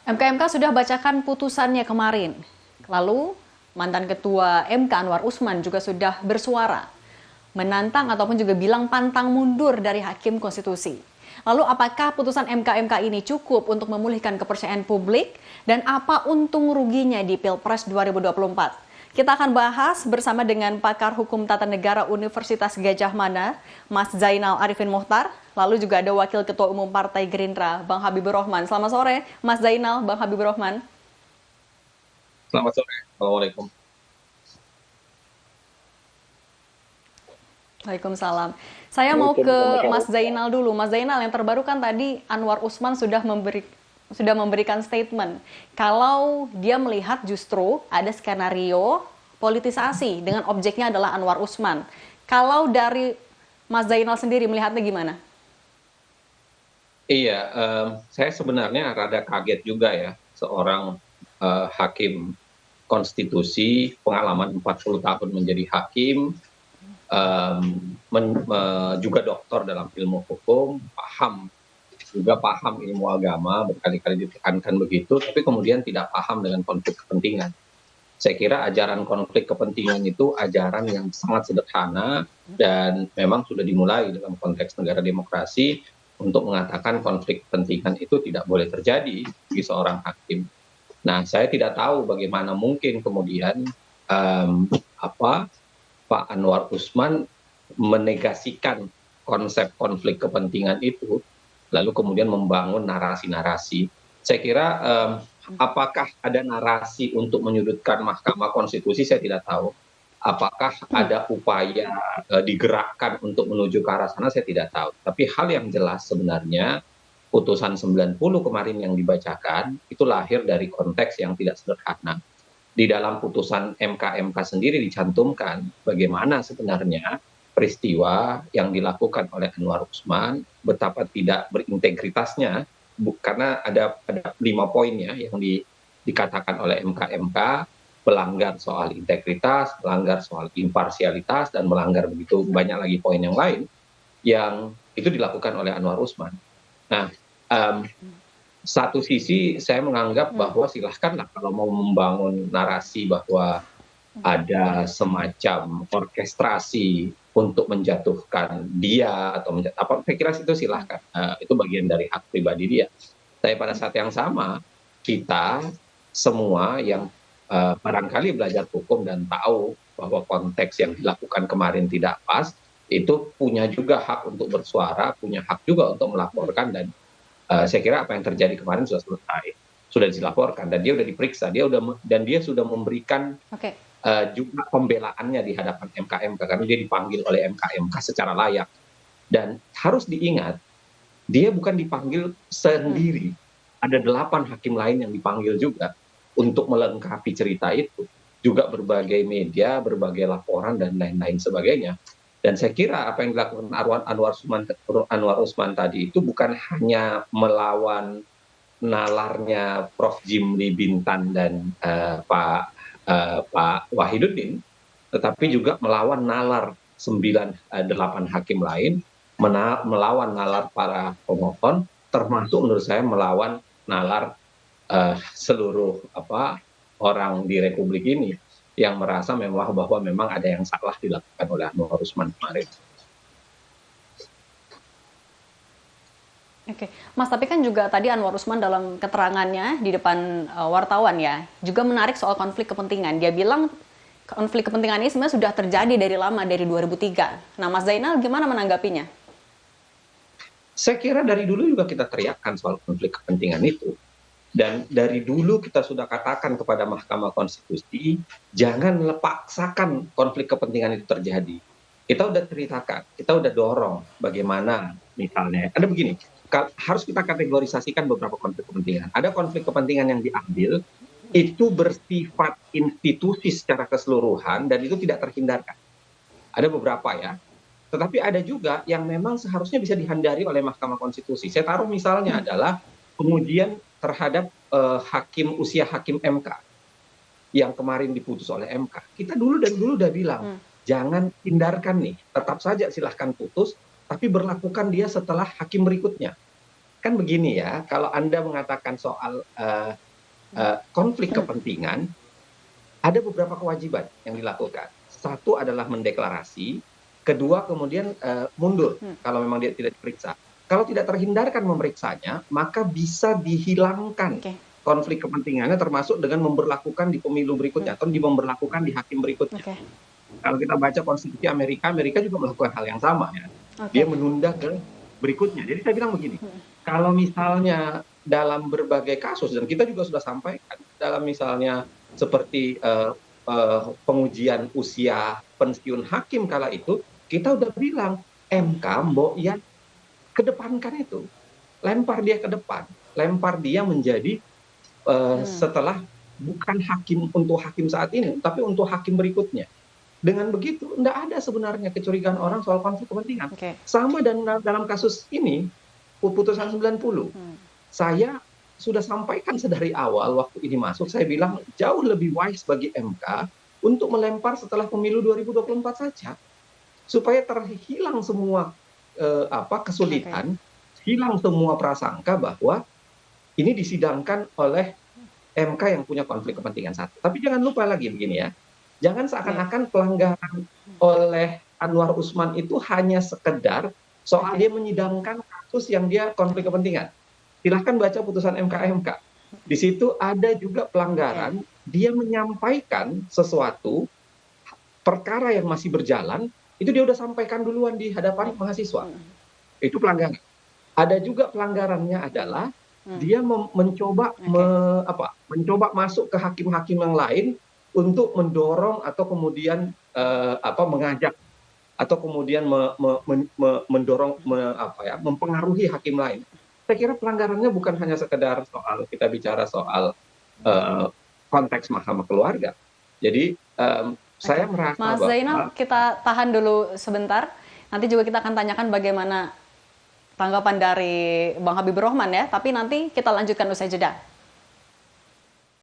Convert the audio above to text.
MK sudah bacakan putusannya kemarin. Lalu, mantan ketua MK Anwar Usman juga sudah bersuara, menantang ataupun juga bilang pantang mundur dari Hakim Konstitusi. Lalu apakah putusan MK ini cukup untuk memulihkan kepercayaan publik dan apa untung ruginya di Pilpres 2024? Kita akan bahas bersama dengan pakar hukum tata negara Universitas Gadjah Mada, Mas Zainal Arifin Mohtar. Lalu juga ada Wakil Ketua Umum Partai Gerindra, Bang Habibur Rahman. Selamat sore, Mas Zainal, Bang Habibur Rahman. Selamat sore. Assalamualaikum. Waalaikumsalam. Saya mau ke Mas Zainal dulu. Mas Zainal, yang terbaru kan tadi Anwar Usman sudah memberikan statement kalau dia melihat justru ada skenario politisasi dengan objeknya adalah Anwar Usman. Kalau dari Mas Zainal sendiri melihatnya gimana? Iya, saya sebenarnya rada kaget juga ya, seorang hakim konstitusi, pengalaman 40 tahun menjadi hakim, juga doktor dalam ilmu hukum, paham ilmu agama, berkali-kali ditekankan begitu, tapi kemudian tidak paham dengan konflik kepentingan. Saya kira ajaran konflik kepentingan itu ajaran yang sangat sederhana dan memang sudah dimulai dalam konteks negara demokrasi untuk mengatakan konflik kepentingan itu tidak boleh terjadi bagi seorang hakim. Nah, saya tidak tahu bagaimana mungkin kemudian Pak Anwar Usman menegasikan konsep konflik kepentingan itu, lalu kemudian membangun narasi-narasi. Saya kira apakah ada narasi untuk menyudutkan Mahkamah Konstitusi, saya tidak tahu. Apakah ada upaya digerakkan untuk menuju ke arah sana, saya tidak tahu. Tapi hal yang jelas sebenarnya, putusan 90 kemarin yang dibacakan, itu lahir dari konteks yang tidak sederhana. Di dalam putusan MK sendiri dicantumkan bagaimana sebenarnya peristiwa yang dilakukan oleh Anwar Usman, betapa tidak berintegritasnya, karena ada 5 poinnya yang dikatakan oleh MK, melanggar soal integritas, melanggar soal imparsialitas, dan melanggar begitu banyak lagi poin yang lain yang itu dilakukan oleh Anwar Usman. Nah, satu sisi saya menganggap bahwa silahkanlah kalau mau membangun narasi bahwa ada semacam orkestrasi untuk menjatuhkan dia atau saya kira itu silahkan, itu bagian dari hak pribadi dia. Tapi pada saat yang sama kita semua yang barangkali belajar hukum dan tahu bahwa konteks yang dilakukan kemarin tidak pas, itu punya juga hak untuk bersuara, punya hak juga untuk melaporkan, dan saya kira apa yang terjadi kemarin sudah selesai, sudah dilaporkan dan dia sudah diperiksa, dia sudah memberikan juga pembelaannya di hadapan MK karena dia dipanggil oleh MK secara layak. Dan harus diingat, dia bukan dipanggil sendiri, ada 8 hakim lain yang dipanggil juga untuk melengkapi cerita itu, juga berbagai media, berbagai laporan dan lain-lain sebagainya. Dan saya kira apa yang dilakukan Anwar Usman tadi itu bukan hanya melawan nalarnya Prof. Jimli Bintan dan Pak Wahiduddin, tetapi juga melawan nalar 8 hakim lain, melawan nalar para pemohon, termasuk menurut saya melawan nalar seluruh orang di Republik ini yang merasa bahwa memang ada yang salah dilakukan oleh Anwar Usman kemarin. Oke, Mas, tapi kan juga tadi Anwar Usman dalam keterangannya di depan wartawan ya, juga menarik soal konflik kepentingan. Dia bilang konflik kepentingan ini sebenarnya sudah terjadi dari lama, dari 2003. Nah, Mas Zainal gimana menanggapinya? Saya kira dari dulu juga kita teriakkan soal konflik kepentingan itu. Dan dari dulu kita sudah katakan kepada Mahkamah Konstitusi, jangan paksakan konflik kepentingan itu terjadi. Kita udah ceritakan, kita udah dorong bagaimana misalnya, ada begini, harus kita kategorisasikan beberapa konflik kepentingan. Ada konflik kepentingan yang diambil, itu bersifat institusi secara keseluruhan dan itu tidak terhindarkan. Ada beberapa ya, tetapi ada juga yang memang seharusnya bisa dihindari oleh Mahkamah Konstitusi. Saya taruh misalnya adalah pengujian terhadap usia hakim MK yang kemarin diputus oleh MK. Kita dulu udah bilang, jangan hindarkan nih, tetap saja silahkan putus, tapi berlakukan dia setelah hakim berikutnya. kan begini ya, kalau Anda mengatakan soal konflik kepentingan, ada beberapa kewajiban yang dilakukan. Satu adalah mendeklarasi, kedua kemudian mundur kalau memang dia tidak diperiksa. Kalau tidak terhindarkan memeriksanya, maka bisa dihilangkan Oke. konflik kepentingannya, termasuk dengan memberlakukan di pemilu berikutnya atau memberlakukan di hakim berikutnya. Oke. Kalau kita baca konstitusi Amerika, Amerika juga melakukan hal yang sama ya. Dia Oke. menunda ke berikutnya. Jadi saya bilang begini, kalau misalnya dalam berbagai kasus, dan kita juga sudah sampaikan, dalam misalnya seperti pengujian usia pensiun hakim kala itu, kita udah bilang, MK mbok ya kedepankan itu, lempar dia ke depan, lempar dia menjadi setelah bukan hakim untuk hakim saat ini, tapi untuk hakim berikutnya. Dengan begitu, tidak ada sebenarnya kecurigaan orang soal konflik kepentingan. Oke. Sama dan dalam kasus ini, putusan 90. Saya sudah sampaikan sedari awal waktu ini masuk, saya bilang jauh lebih wise bagi MK untuk melempar setelah pemilu 2024 saja. Supaya terhilang semua kesulitan, hilang semua prasangka bahwa ini disidangkan oleh MK yang punya konflik kepentingan satu. Tapi jangan lupa lagi begini ya, jangan seakan-akan pelanggaran oleh Anwar Usman itu hanya sekedar soal dia menyidangkan kasus yang dia konflik kepentingan. Silahkan baca putusan MK. Di situ ada juga pelanggaran, dia menyampaikan sesuatu, perkara yang masih berjalan, itu dia udah sampaikan duluan di hadapan mahasiswa. Itu pelanggaran. Ada juga pelanggarannya adalah dia mencoba mencoba masuk ke hakim-hakim yang lain untuk mendorong atau kemudian mengajak atau kemudian mendorong mempengaruhi hakim lain. Saya kira pelanggarannya bukan hanya sekedar soal kita bicara soal konteks mahkamah keluarga. Jadi saya merasa Mas Zainal, kita tahan dulu sebentar. Nanti juga kita akan tanyakan bagaimana tanggapan dari Bang Habibur Rahman ya. Tapi nanti kita lanjutkan usai jeda.